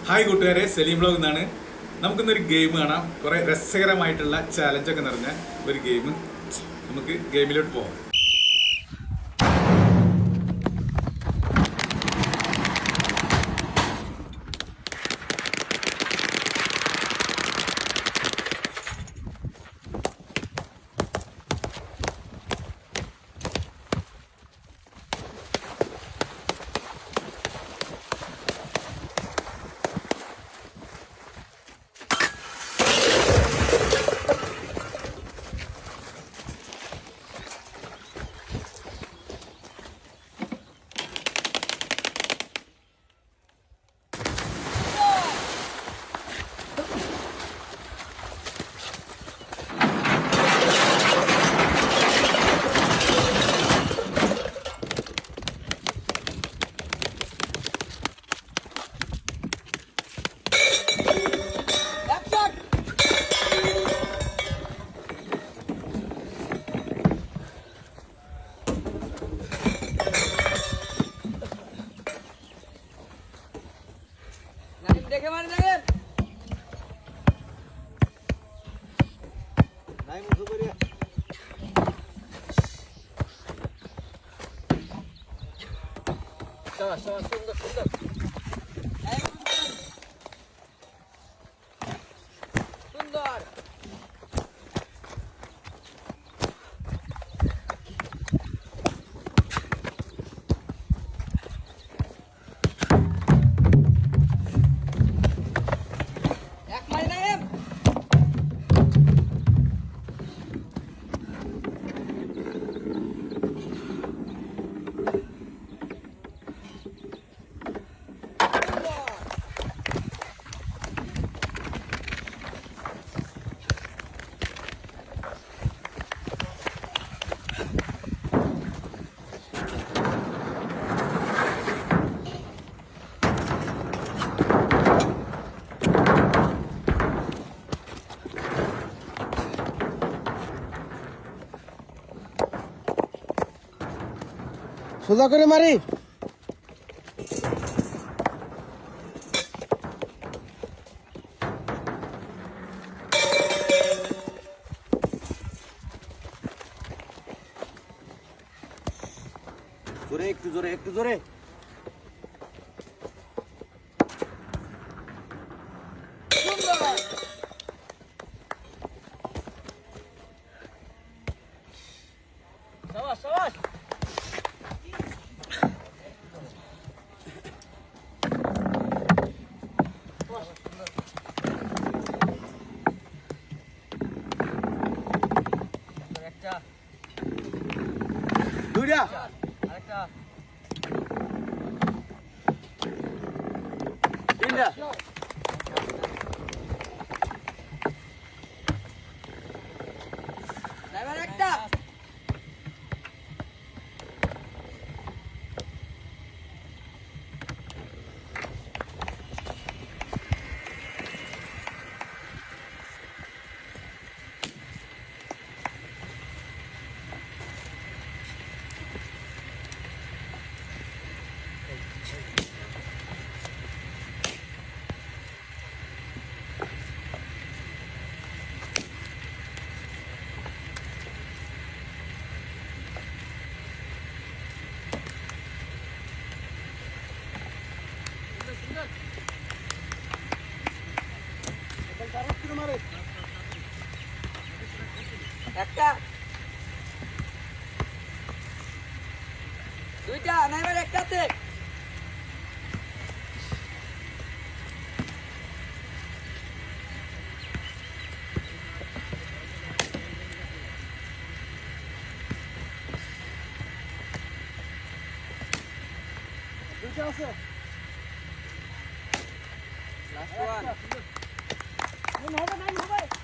Hi കൂട്ടുകാരെ, Saleem blog എന്നാണ്. നമുക്കിന്നൊരു ഗെയിം കാണാം. കുറെ രസകരമായിട്ടുള്ള ചാലഞ്ചൊക്കെ നിറഞ്ഞ ഒരു ഗെയിം. നമുക്ക് ഗെയിമിലോട്ട് പോകാം. দেখে মানে দেখেন নাই মুখ করে শাবাশ শাবাশ সুন্দর সুন্দর সুন্দর সোজা করে মারি জোরে একটু জোরে একটু জোরে শাবাশ শাবাশ দুইটা আরেকটা তিনটা ড্রাইভার একটা একটা দুইটা নাইবার একটাতে দুইটা আছে লাস্ট ওয়ান হবে নাই হবে